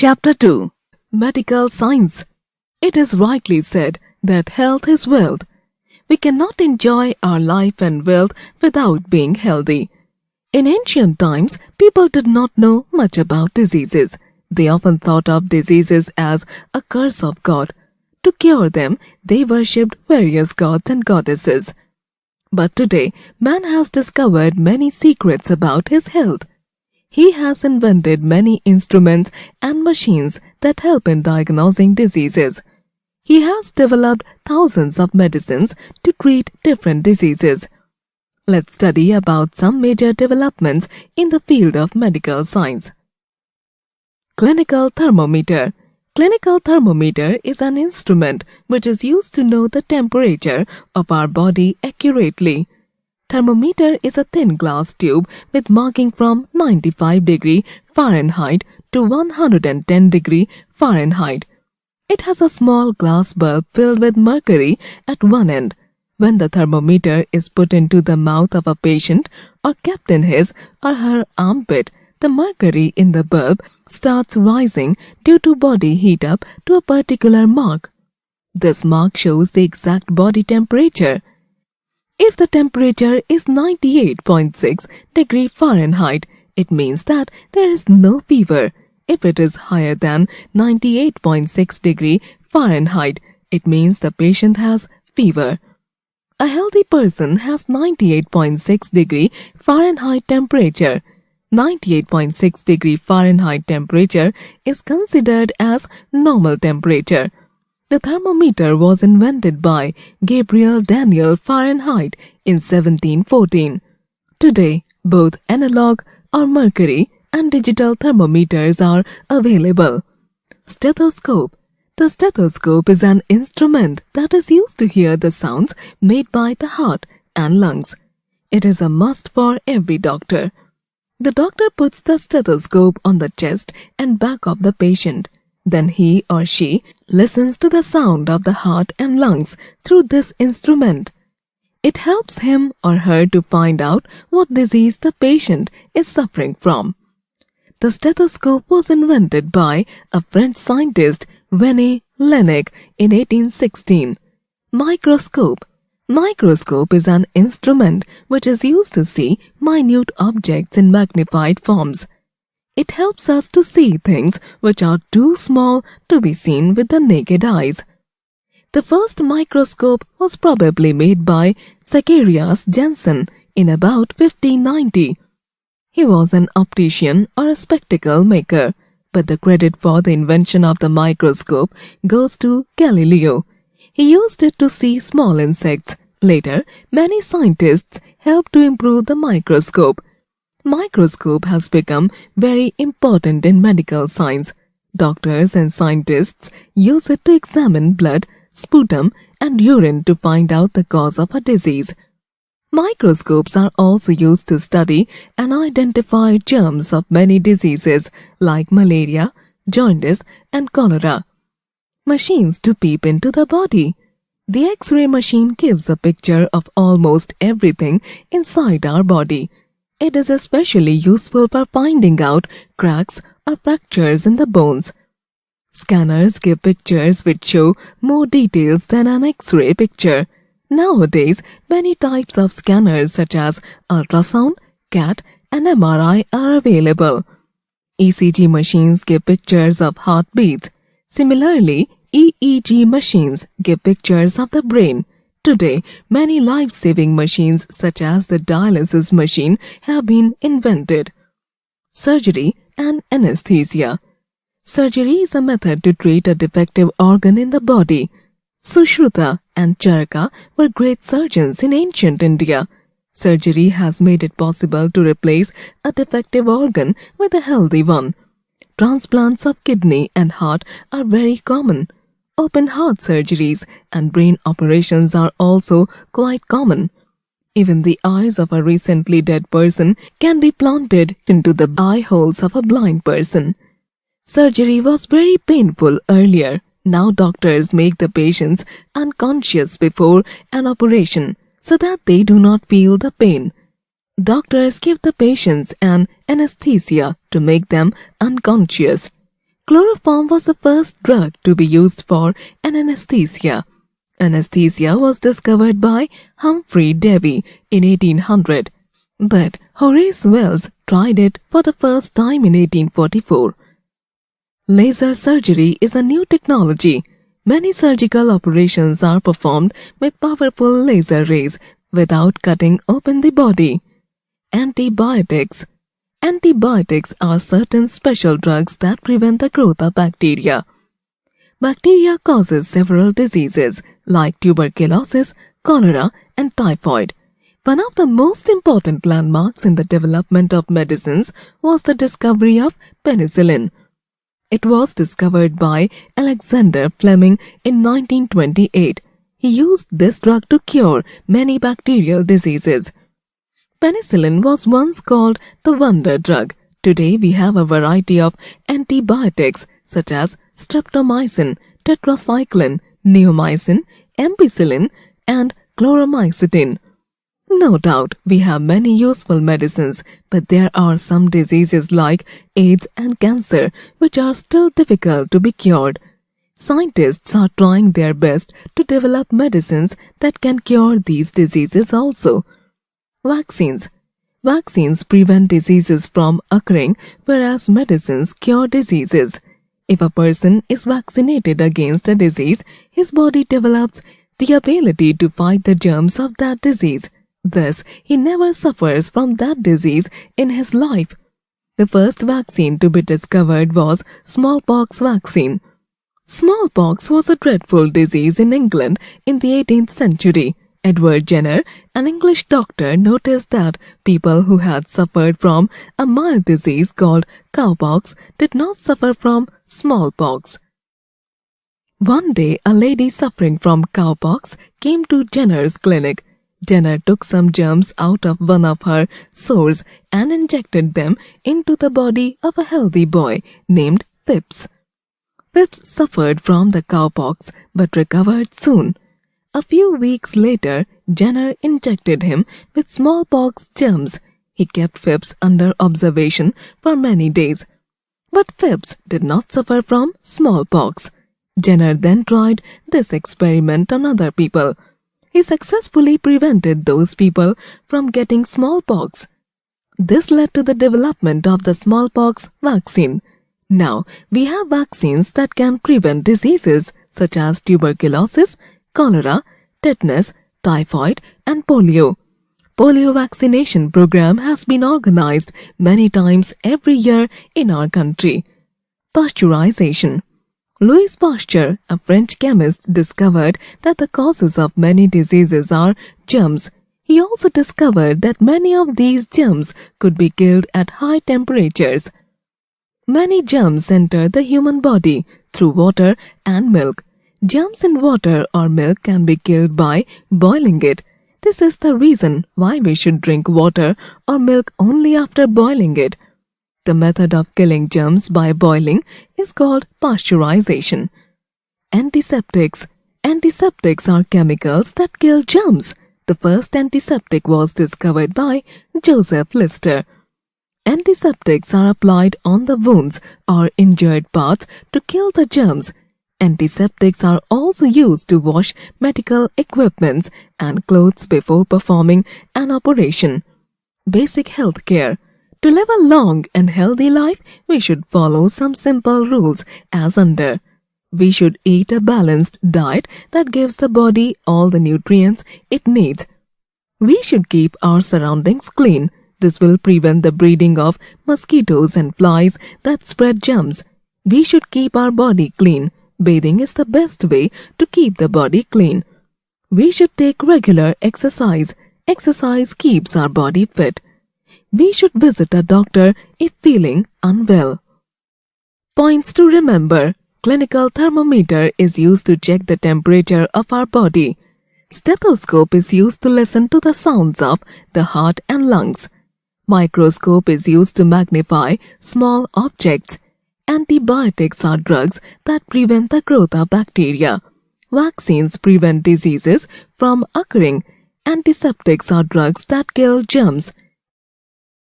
Chapter 2. Medical Science. It is rightly said that health is wealth. We cannot enjoy our life and wealth without being healthy. In ancient times, people did not know much about diseases. They often thought of diseases as a curse of God. To cure them, they worshipped various gods and goddesses. But today, man has discovered many secrets about his health. He has invented many instruments and machines that help in diagnosing diseases. He has developed thousands of medicines to treat different diseases. Let's study about some major developments in the field of medical science. Clinical thermometer. Clinical thermometer is an instrument which is used to know the temperature of our body accurately. Thermometer is a thin glass tube with marking from 95 degree Fahrenheit to 110 degree Fahrenheit. It has a small glass bulb filled with mercury at one end. When the thermometer is put into the mouth of a patient or kept in his or her armpit, the mercury in the bulb starts rising due to body heat up to a particular mark. This mark shows the exact body temperature. If the temperature is 98.6 degree Fahrenheit, it means that there is no fever. If it is higher than 98.6 degree Fahrenheit, it means the patient has fever. A healthy person has 98.6 degree Fahrenheit temperature. 98.6 degree Fahrenheit temperature is considered as normal temperature. The thermometer was invented by Gabriel Daniel Fahrenheit in 1714. Today, both analog or mercury and digital thermometers are available. Stethoscope. The stethoscope is an instrument that is used to hear the sounds made by the heart and lungs. It is a must for every doctor. The doctor puts the stethoscope on the chest and back of the patient. Then he or she listens to the sound of the heart and lungs through this instrument. It helps him or her to find out what disease the patient is suffering from. The stethoscope was invented by a French scientist, René Laennec, in 1816. Microscope. Microscope is an instrument which is used to see minute objects in magnified forms. It helps us to see things which are too small to be seen with the naked eyes. The first microscope was probably made by Zacharias Janssen in about 1590. He was an optician or a spectacle maker, but the credit for the invention of the microscope goes to Galileo. He used it to see small insects. Later, many scientists helped to improve the microscope. Microscope has become very important in medical science. Doctors and scientists use it to examine blood, sputum, and urine to find out the cause of a disease. Microscopes are also used to study and identify germs of many diseases like malaria, jaundice, and cholera. Machines to peep into the body. The X-ray machine gives a picture of almost everything inside our body. It is especially useful for finding out cracks or fractures in the bones. Scanners give pictures which show more details than an X-ray picture. Nowadays, many types of scanners such as ultrasound, CAT, and MRI are available. ECG machines give pictures of heartbeats. Similarly, EEG machines give pictures of the brain. Today, many life-saving machines such as the dialysis machine have been invented. Surgery and anesthesia. Surgery is a method to treat a defective organ in the body. Sushruta and Charaka were great surgeons in ancient India. Surgery has made it possible to replace a defective organ with a healthy one. Transplants of kidney and heart are very common. Open heart surgeries and brain operations are also quite common. Even the eyes of a recently dead person can be planted into the eye holes of a blind person. Surgery was very painful earlier. Now doctors make the patients unconscious before an operation so that they do not feel the pain. Doctors give the patients an anesthesia to make them unconscious. Chloroform was the first drug to be used for an anesthesia. Anesthesia was discovered by Humphrey Davy in 1800, but Horace Wells tried it for the first time in 1844. Laser surgery is a new technology. Many surgical operations are performed with powerful laser rays without cutting open the body. Antibiotics. Antibiotics are certain special drugs that prevent the growth of bacteria. Bacteria causes several diseases like tuberculosis, cholera, and typhoid. One of the most important landmarks in the development of medicines was the discovery of penicillin. It was discovered by Alexander Fleming in 1928. He used this drug to cure many bacterial diseases. Penicillin was once called the wonder drug. Today we have a variety of antibiotics such as streptomycin, tetracycline, neomycin, ampicillin, and chloromycetin. No doubt we have many useful medicines, but there are some diseases like AIDS and cancer which are still difficult to be cured. Scientists are trying their best to develop medicines that can cure these diseases also. Vaccines. Vaccines prevent diseases from occurring, whereas medicines cure diseases. If a person is vaccinated against a disease, his body develops the ability to fight the germs of that disease. Thus, he never suffers from that disease in his life. The first vaccine to be discovered was smallpox vaccine. Smallpox was a dreadful disease in England in the 18th century. Edward Jenner, an English doctor, noticed that people who had suffered from a mild disease called cowpox did not suffer from smallpox. One day, a lady suffering from cowpox came to Jenner's clinic. Jenner took some germs out of one of her sores and injected them into the body of a healthy boy named Phipps. Phipps suffered from the cowpox but recovered soon. A few weeks later, Jenner injected him with smallpox germs. He kept Phipps under observation for many days. But Phipps did not suffer from smallpox. Jenner then tried this experiment on other people. He successfully prevented those people from getting smallpox. This led to the development of the smallpox vaccine. Now, we have vaccines that can prevent diseases such as tuberculosis, cholera, tetanus, typhoid, and polio. Polio vaccination program has been organized many times every year in our country. Pasteurization. Louis Pasteur, a French chemist, discovered that the causes of many diseases are germs. He also discovered that many of these germs could be killed at high temperatures. Many germs enter the human body through water and milk. Germs in water or milk can be killed by boiling it. This is the reason why we should drink water or milk only after boiling it. The method of killing germs by boiling is called pasteurization. Antiseptics. Antiseptics are chemicals that kill germs. The first antiseptic was discovered by Joseph Lister. Antiseptics are applied on the wounds or injured parts to kill the germs. Antiseptics are also used to wash medical equipments and clothes before performing an operation. Basic health care. To live a long and healthy life, we should follow some simple rules as under. We should eat a balanced diet that gives the body all the nutrients it needs. We should keep our surroundings clean. This will prevent the breeding of mosquitoes and flies that spread germs. We should keep our body clean. Bathing is the best way to keep the body clean. We should take regular exercise. Exercise keeps our body fit. We should visit a doctor if feeling unwell. Points to remember. Clinical thermometer is used to check the temperature of our body. Stethoscope is used to listen to the sounds of the heart and lungs. Microscope is used to magnify small objects. Antibiotics are drugs that prevent the growth of bacteria. Vaccines prevent diseases from occurring. Antiseptics are drugs that kill germs.